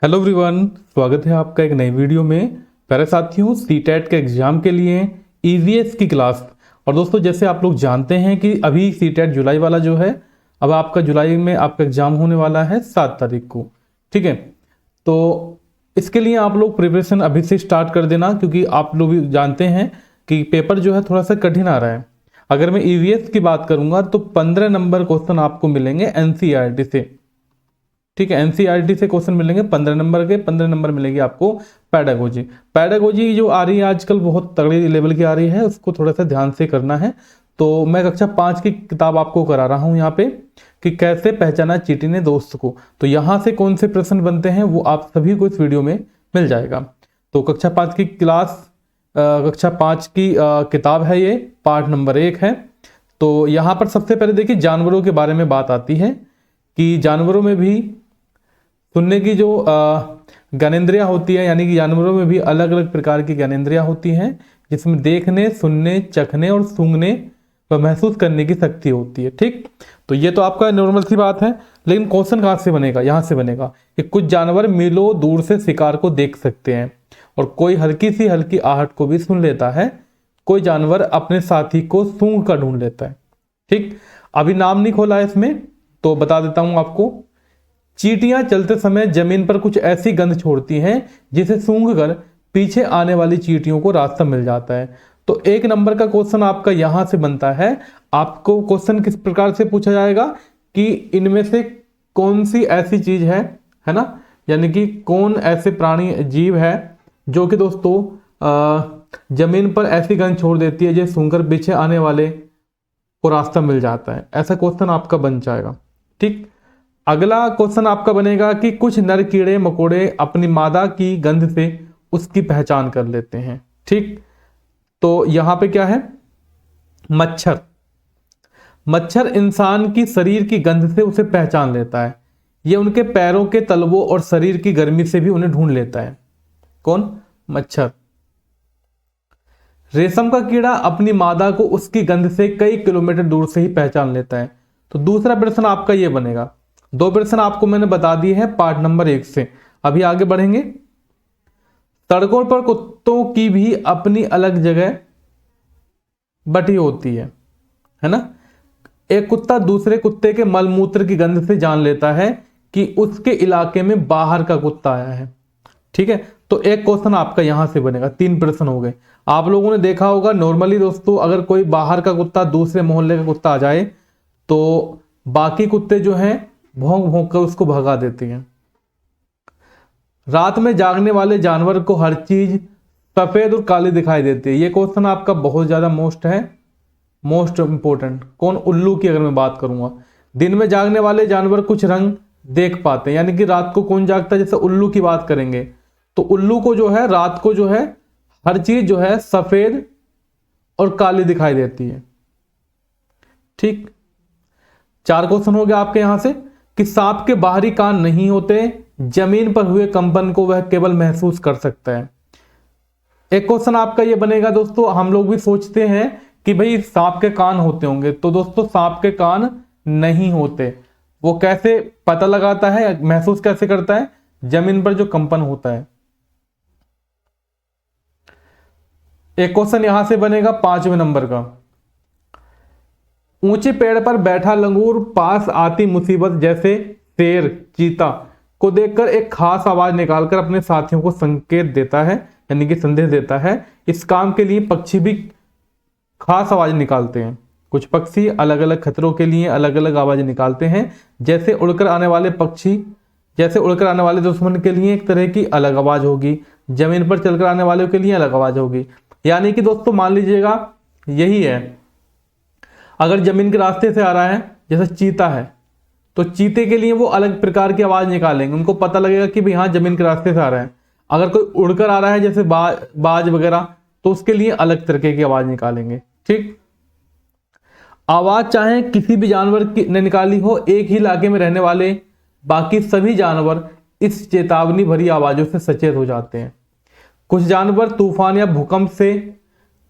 Hello everyone, स्वागत है आपका एक नई वीडियो में। प्यारे साथियों, सीटेट के एग्जाम के लिए ईवीएस की क्लास। और दोस्तों, जैसे आप लोग जानते हैं कि अभी सीटेट जुलाई वाला जो है, अब आपका जुलाई में आपका एग्जाम होने वाला है 7 तारीख को। ठीक है, तो इसके लिए आप लोग प्रिपरेशन अभी से स्टार्ट कर देना, क्योंकि आप लोग भी जानते हैं कि पेपर जो है थोड़ा सा कठिन आ रहा है। अगर मैं ईवीएस की बात करूंगा तो 15 नंबर क्वेश्चन आपको मिलेंगे एनसीईआरटी से। ठीक है, एनसीईआरटी से क्वेश्चन मिलेंगे 15 नंबर के। 15 नंबर मिलेगी आपको पैडागोजी। पैडागोजी जो आ रही है आजकल बहुत तगड़ी लेवल की आ रही है, उसको थोड़ा सा ध्यान से करना है। तो मैं कक्षा 5 की किताब आपको करा रहा हूं यहाँ पे कि कैसे पहचाना चींटी ने दोस्त को। तो यहाँ से कौन से प्रश्न बनते हैं वो आप सभी को इस वीडियो में मिल जाएगा। तो कक्षा 5 की क्लास, कक्षा 5 की किताब है ये, पार्ट नंबर 1 है। तो यहाँ पर सबसे पहले देखिए जानवरों के बारे में बात आती है कि जानवरों में भी सुनने की जो ज्ञानेंद्रियां होती है, यानी कि जानवरों में भी अलग अलग प्रकार की ज्ञानेंद्रियां होती हैं, जिसमें देखने, सुनने, चखने और सूंघने व महसूस करने की शक्ति होती है। ठीक, तो ये तो आपका नॉर्मल सी बात है। लेकिन क्वेश्चन कहाँ से बनेगा? यहाँ से बनेगा कि कुछ जानवर मीलों दूर से शिकार को देख सकते हैं और कोई हल्की आहट को भी सुन लेता है। कोई जानवर अपने साथी को सूंघ कर ढूंढ लेता है। ठीक, अभी नाम नहीं खोला है इसमें, तो बता देता हूं आपको। चींटियां चलते समय जमीन पर कुछ ऐसी गंध छोड़ती हैं जिसे सूंघकर पीछे आने वाली चींटियों को रास्ता मिल जाता है। तो 1 नंबर का क्वेश्चन आपका यहां से बनता है। आपको क्वेश्चन किस प्रकार से पूछा जाएगा कि इनमें से कौन सी ऐसी चीज है ना, यानी कि कौन ऐसे प्राणी जीव है जो कि दोस्तों जमीन पर ऐसी गंध छोड़ देती है जिसे सूंघकर पीछे आने वाले को रास्ता मिल जाता है। ऐसा क्वेश्चन आपका बन जाएगा। ठीक, अगला क्वेश्चन आपका बनेगा कि कुछ नर कीड़े मकोड़े अपनी मादा की गंध से उसकी पहचान कर लेते हैं। ठीक, तो यहां पे क्या है? मच्छर इंसान की शरीर की गंध से उसे पहचान लेता है। यह उनके पैरों के तलवों और शरीर की गर्मी से भी उन्हें ढूंढ लेता है। कौन? मच्छर। रेशम का कीड़ा अपनी मादा को उसकी गंध से कई किलोमीटर दूर से ही पहचान लेता है। तो दूसरा प्रश्न आपका यह बनेगा। 2 प्रश्न आपको मैंने बता दिए हैं पार्ट नंबर 1 से। अभी आगे बढ़ेंगे। सड़कों पर कुत्तों की भी अपनी अलग जगह बटी होती है ना। एक कुत्ता दूसरे कुत्ते के मलमूत्र की गंध से जान लेता है कि उसके इलाके में बाहर का कुत्ता आया है। ठीक है, तो एक क्वेश्चन आपका यहां से बनेगा। 3 प्रश्न हो गए। आप लोगों ने देखा होगा नॉर्मली दोस्तों, अगर कोई बाहर का कुत्ता दूसरे मोहल्ले का कुत्ता आ जाए तो बाकी कुत्ते जो हैं भौंक भौंक कर उसको भगा देते हैं। रात में जागने वाले जानवर को हर चीज सफेद और काली दिखाई देती है। ये क्वेश्चन आपका बहुत ज्यादा मोस्ट इंपोर्टेंट। कौन? उल्लू की अगर मैं बात करूंगा। दिन में जागने वाले जानवर कुछ रंग देख पाते हैं, यानी कि रात को कौन जागता है? जैसे उल्लू की बात करेंगे तो उल्लू को जो है रात को जो है हर चीज जो है सफेद और काली दिखाई देती है। ठीक, 4 क्वेश्चन हो गया आपके यहां से कि सांप के बाहरी कान नहीं होते, जमीन पर हुए कंपन को वह केवल महसूस कर सकता है। एक क्वेश्चन आपका यह बनेगा दोस्तों, हम लोग भी सोचते हैं कि भाई सांप के कान होते होंगे, तो दोस्तों सांप के कान नहीं होते। वो कैसे पता लगाता है, महसूस कैसे करता है? जमीन पर जो कंपन होता है। एक क्वेश्चन यहां से बनेगा 5वें नंबर का। ऊंचे पेड़ पर बैठा लंगूर पास आती मुसीबत जैसे शेर, चीता को देखकर एक खास आवाज निकालकर अपने साथियों को संकेत देता है, यानी कि संदेश देता है। इस काम के लिए पक्षी भी खास आवाज निकालते हैं। कुछ पक्षी अलग अलग खतरों के लिए अलग अलग आवाजें निकालते हैं। जैसे उड़कर आने वाले दुश्मन के लिए एक तरह की अलग आवाज होगी, जमीन पर चलकर आने वालों के लिए अलग आवाज होगी। यानी कि दोस्तों मान लीजिएगा यही है, अगर जमीन के रास्ते से आ रहा है जैसे चीता है, तो चीते के लिए वो अलग प्रकार की आवाज निकालेंगे, उनको पता लगेगा कि भाई हाँ जमीन के रास्ते से आ रहा है। अगर कोई उड़कर आ रहा है जैसे बाज वगैरह, तो उसके लिए अलग तरीके की आवाज निकालेंगे। ठीक, आवाज चाहे किसी भी जानवर की ने निकाली हो, एक ही इलाके में रहने वाले बाकी सभी जानवर इस चेतावनी भरी आवाजों से सचेत हो जाते हैं। कुछ जानवर तूफान या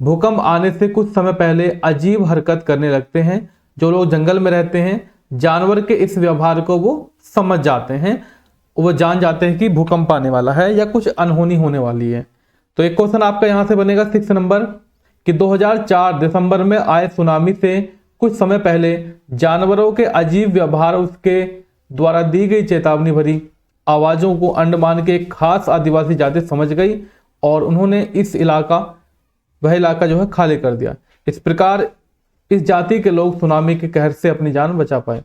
भूकंप आने से कुछ समय पहले अजीब हरकत करने लगते हैं। जो लोग जंगल में रहते हैं जानवर के इस व्यवहार को वो समझ जाते हैं। वो जान जाते हैं कि भूकंप आने वाला है या कुछ अनहोनी होने वाली है। तो एक क्वेश्चन आपका यहां से बनेगा 6 नंबर कि 2004 दिसंबर में आए सुनामी से कुछ समय पहले जानवरों के अजीब व्यवहार उसके द्वारा दी गई चेतावनी भरी आवाजों को अंडमान के एक खास आदिवासी जाति समझ गई और उन्होंने वह इलाका जो है खाली कर दिया। इस प्रकार इस जाति के लोग सुनामी के कहर से अपनी जान बचा पाए।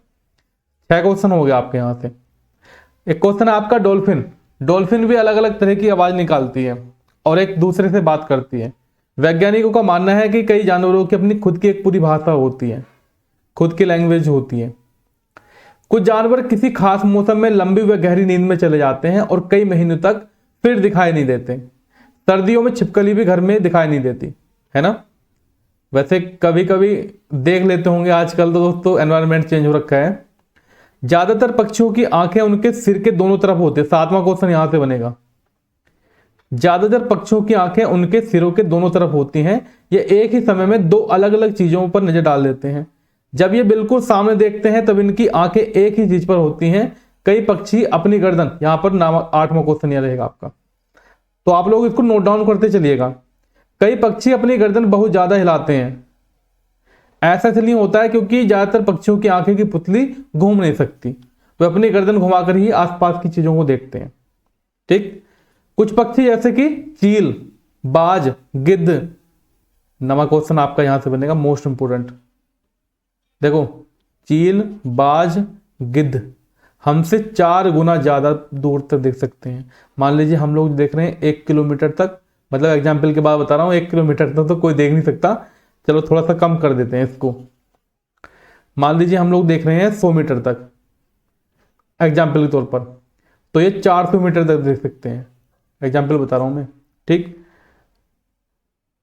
6 क्वेश्चन हो गया आपके यहां से। एक क्वेश्चन है आपका डॉल्फिन। डॉल्फिन भी अलग अलग तरह की आवाज निकालती है और एक दूसरे से बात करती है। वैज्ञानिकों का मानना है कि कई जानवरों की अपनी खुद की एक पूरी भाषा होती है, खुद की लैंग्वेज होती है। कुछ जानवर किसी खास मौसम में लंबी व गहरी नींद में चले जाते हैं और कई महीनों तक फिर दिखाई नहीं देते। सर्दियों में छिपकली भी घर में दिखाई नहीं देती, है ना। वैसे कभी कभी देख लेते होंगे, आजकल तो दोस्तों एनवायरनमेंट चेंज हो रखा है। ज्यादातर पक्षियों की आंखें उनके सिर के दोनों तरफ होती है। 7वां क्वेश्चन यहां से बनेगा। ज्यादातर पक्षियों की आंखें उनके सिरों के दोनों तरफ होती हैं। ये एक ही समय में 2 अलग अलग चीजों पर नजर डाल देते हैं। जब ये बिल्कुल सामने देखते हैं तब इनकी आंखें एक ही चीज पर होती हैं। कई पक्षी अपनी गर्दन, यहां पर 8वां क्वेश्चन यह रहेगा आपका, तो आप लोग इसको नोट डाउन करते चलिएगा। कई पक्षी अपनी गर्दन बहुत ज्यादा हिलाते हैं। ऐसा इसलिए होता है क्योंकि ज्यादातर पक्षियों की आंखें की पुतली घूम नहीं सकती, वे अपनी गर्दन घुमाकर ही आसपास की चीजों को देखते हैं। ठीक। कुछ पक्षी जैसे कि चील, बाज, गिद्ध। 9वां क्वेश्चन आपका यहां से बनेगा मोस्ट इंपोर्टेंट। देखो, चील, बाज, गिद्ध हमसे 4 गुना ज्यादा दूर तक देख सकते हैं। मान लीजिए हम लोग देख रहे हैं 1 किलोमीटर तक, मतलब एग्जाम्पल के बाद बता रहा हूं, 1 किलोमीटर तक तो कोई देख नहीं सकता। चलो थोड़ा सा कम कर देते हैं इसको। मान लीजिए हम लोग देख रहे हैं 100 मीटर तक एग्जाम्पल के तौर पर, तो ये 400 मीटर तक देख सकते हैं। एग्जाम्पल बता रहा हूं मैं। ठीक।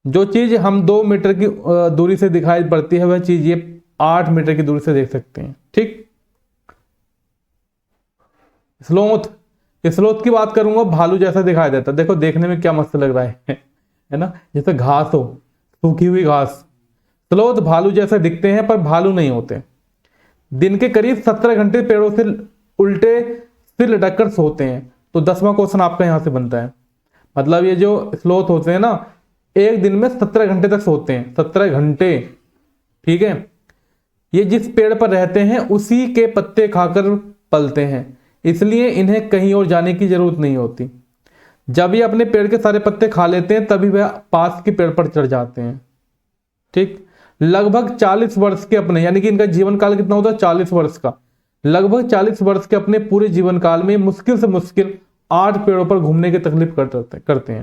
जो चीज हम 2 मीटर की दूरी से दिखाई पड़ती है वह चीज ये 8 मीटर की दूरी से देख सकते हैं। ठीक। स्लोथ की बात करूंगा, भालू जैसा दिखाई देता है। देखो देखने में क्या मस्त लग रहा है ना, जैसे घास हो, सूखी हुई घास। स्लोथ भालू जैसे दिखते हैं पर भालू नहीं होते। दिन के करीब 17 घंटे पेड़ों से उल्टे सिर लटककर सोते हैं। तो 10वां क्वेश्चन आपका यहां से बनता है। मतलब ये जो स्लोथ होते हैं ना, एक दिन में 17 घंटे तक सोते हैं। 17 घंटे। ठीक है। ये जिस पेड़ पर रहते हैं उसी के पत्ते खाकर पलते हैं, इसलिए इन्हें कहीं और जाने की जरूरत नहीं होती। जब ये अपने पेड़ के सारे पत्ते खा लेते हैं तभी वह पास के पेड़ पर चढ़ जाते हैं। ठीक। लगभग 40 वर्ष के अपने, यानी कि इनका जीवन काल कितना होता है, 40 वर्ष का। लगभग 40 वर्ष के अपने पूरे जीवन काल में मुश्किल से मुश्किल 8 पेड़ों पर घूमने की तकलीफ करते हैं।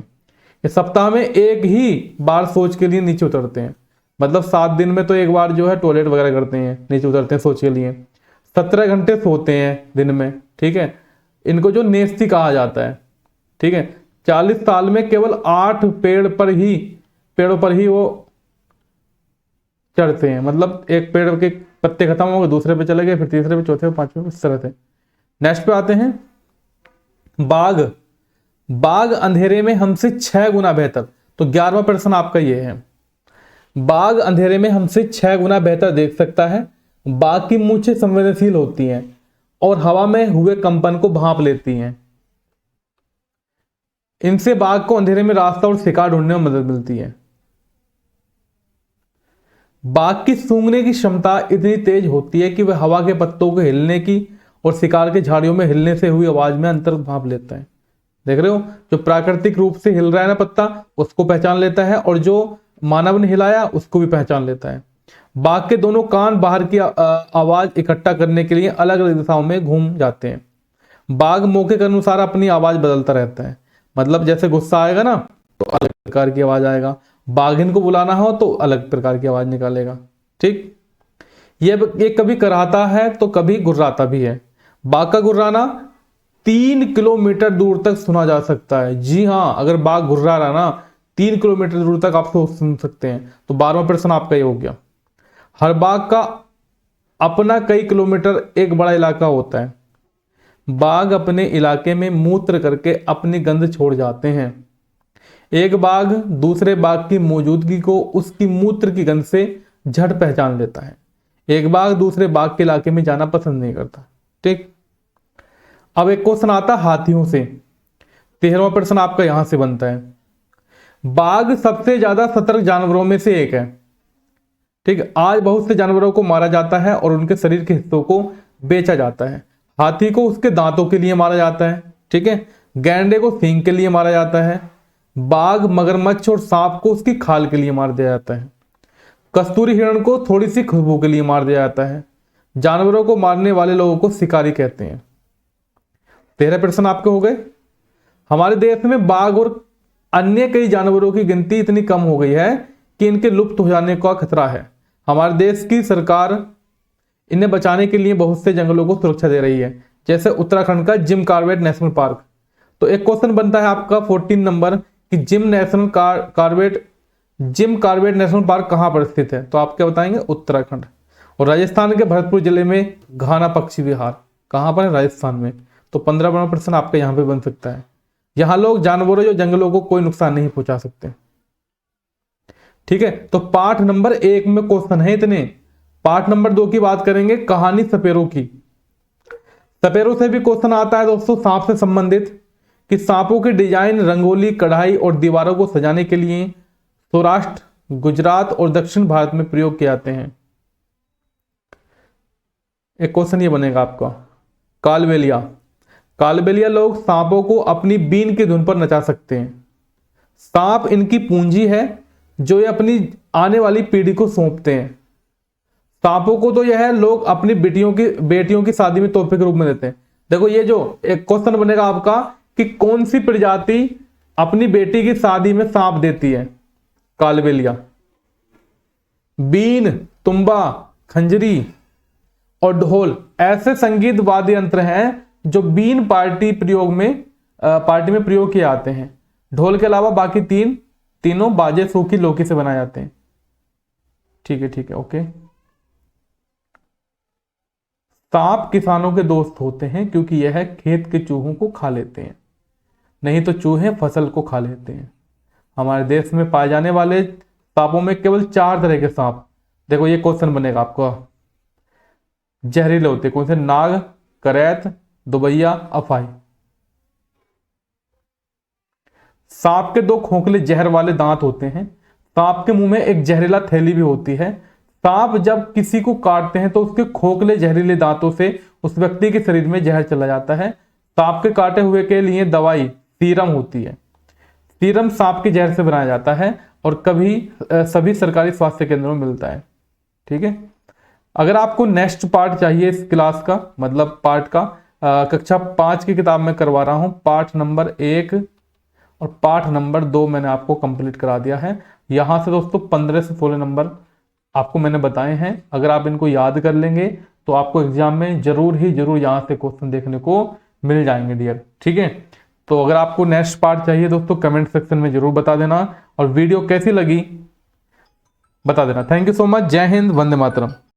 ये सप्ताह में एक ही बार सोच के लिए नीचे उतरते हैं। मतलब 7 दिन में तो एक बार जो है टॉयलेट वगैरह करते हैं, नीचे उतरते हैं सोच के लिए। 17 घंटे सोते हैं दिन में। ठीक है। इनको जो नेस्ती कहा जाता है। ठीक है। 40 साल में केवल 8 पेड़ों पर ही वो चढ़ते हैं। मतलब एक पेड़ के पत्ते खत्म हो गए, दूसरे पे चले गए, फिर तीसरे पे, चौथे पे, पांचवे पे, इस तरह से। नेक्स्ट पे आते हैं बाघ अंधेरे में हमसे 6 गुना बेहतर। तो 11वां प्रश्न आपका ये है। बाघ अंधेरे में हमसे 6 गुना बेहतर देख सकता है। बाघ की मूंछें संवेदनशील होती हैं और हवा में हुए कंपन को भांप लेती हैं। इनसे बाघ को अंधेरे में रास्ता और शिकार ढूंढने में मदद मिलती है। बाघ की सूंघने की क्षमता इतनी तेज होती है कि वह हवा के पत्तों को हिलने की और शिकार के झाड़ियों में हिलने से हुई आवाज में अंतर भांप लेता है। देख रहे हो, जो प्राकृतिक रूप से हिल रहा है ना पत्ता, उसको पहचान लेता है, और जो मानव ने हिलाया उसको भी पहचान लेता है। बाघ के दोनों कान बाहर की आवाज इकट्ठा करने के लिए अलग अलग दिशाओं में घूम जाते हैं। बाघ मौके के अनुसार अपनी आवाज बदलता रहता है। मतलब जैसे गुस्सा आएगा ना तो अलग प्रकार की आवाज आएगा, बाघिन को बुलाना हो तो अलग प्रकार की आवाज निकालेगा। ठीक। ये कभी कराहता है तो कभी गुर्राता भी है। बाघ का गुर्राना 3 किलोमीटर दूर तक सुना जा सकता है। जी हाँ, अगर बाघ गुर्रा रहा ना 3 किलोमीटर दूर तक आप सुन सकते हैं। तो 12वां प्रश्न आपका ये हो गया। हर बाघ का अपना कई किलोमीटर एक बड़ा इलाका होता है। बाघ अपने इलाके में मूत्र करके अपनी गंध छोड़ जाते हैं। एक बाघ दूसरे बाघ की मौजूदगी को उसकी मूत्र की गंध से झट पहचान लेता है। एक बाघ दूसरे बाघ के इलाके में जाना पसंद नहीं करता। ठीक। अब एक क्वेश्चन आता है हाथियों से, 13वां प्रश्न आपका यहां से बनता है। बाघ सबसे ज्यादा सतर्क जानवरों में से एक है, ठीक है। आज बहुत से जानवरों को मारा जाता है और उनके शरीर के हिस्सों को बेचा जाता है। हाथी को उसके दांतों के लिए मारा जाता है, ठीक है। गैंडे को सींग के लिए मारा जाता है। बाघ, मगरमच्छ और सांप को उसकी खाल के लिए मार दिया जाता है। कस्तूरी हिरण को थोड़ी सी खुशबू के लिए मार दिया जाता है। जानवरों को मारने वाले लोगों को शिकारी कहते हैं। 13 प्रश्न आपके हो गए। हमारे देश में बाघ और अन्य कई जानवरों की गिनती इतनी कम हो गई है कि इनके लुप्त हो जाने का खतरा है। हमारे देश की सरकार इन्हें बचाने के लिए बहुत से जंगलों को सुरक्षा दे रही है, जैसे उत्तराखंड का जिम कॉर्बेट नेशनल पार्क। तो एक क्वेश्चन बनता है आपका 14 नंबर कि जिम कॉर्बेट नेशनल पार्क कहां पर स्थित है? तो आप क्या बताएंगे? उत्तराखंड। और राजस्थान के भरतपुर जिले में घाना पक्षी विहार कहां पर है? राजस्थान में। तो 15वां प्रश्न आपका यहां पे बन सकता है। यहां लोग जानवरों या जंगलों को कोई नुकसान नहीं पहुंचा सकते, ठीक है। तो पाठ नंबर 1 में क्वेश्चन है इतने। पाठ नंबर 2 की बात करेंगे, कहानी सपेरों की। सपेरों से भी क्वेश्चन आता है दोस्तों सांप से संबंधित, कि सांपों की डिजाइन, रंगोली, कढ़ाई और दीवारों को सजाने के लिए सौराष्ट्र, गुजरात और दक्षिण भारत में प्रयोग किए जाते हैं। एक क्वेश्चन ये बनेगा आपका, कालबेलिया। कालबेलिया लोग सांपों को अपनी बीन की धुन पर नचा सकते हैं। सांप इनकी पूंजी है जो ये अपनी आने वाली पीढ़ी को सौंपते हैं। सांपों को तो यह लोग अपनी बेटियों की शादी में तोहफे के रूप में देते हैं। देखो ये जो एक क्वेश्चन बनेगा आपका कि कौन सी प्रजाति अपनी बेटी की शादी में सांप देती है? कालबेलिया। बीन, तुम्बा, खंजरी और ढोल ऐसे संगीत वाद्य यंत्र हैं जो बीन पार्टी में प्रयोग किए जाते हैं। ढोल के अलावा बाकी तीनों बाजे सूखी लौकी से बनाए जाते हैं। ठीक है, ओके। सांप किसानों के दोस्त होते हैं क्योंकि यह खेत के चूहों को खा लेते हैं, नहीं तो चूहे फसल को खा लेते हैं। हमारे देश में पाए जाने वाले सांपों में केवल 4 तरह के सांप, देखो ये क्वेश्चन बनेगा आपका, जहरीले होते कौन से? नाग, करैत, दुबैया, अफाई। सांप के 2 खोखले जहर वाले दांत होते हैं। सांप के मुंह में एक जहरीला थैली भी होती है। सांप जब किसी को काटते हैं तो उसके खोखले जहरीले दांतों से उस व्यक्ति के शरीर में जहर चला जाता है। सांप के काटे हुए के लिए दवाई सीरम होती है। सीरम सांप के जहर से बनाया जाता है और सभी सरकारी स्वास्थ्य केंद्रों में मिलता है, ठीक है। अगर आपको नेक्स्ट पार्ट चाहिए इस क्लास का, मतलब पार्ट का, कक्षा 5 की किताब में करवा रहा हूं। पार्ट नंबर 1 और पार्ट नंबर 2 मैंने आपको कंप्लीट करा दिया है। यहां से दोस्तों 15 से 16 नंबर आपको मैंने बताए हैं। अगर आप इनको याद कर लेंगे तो आपको एग्जाम में जरूर यहां से क्वेश्चन देखने को मिल जाएंगे डियर, ठीक है। तो अगर आपको नेक्स्ट पार्ट चाहिए दोस्तों कमेंट सेक्शन में जरूर बता देना, और वीडियो कैसी लगी बता देना। Thank you so much. जय हिंद, वंदे मातरम।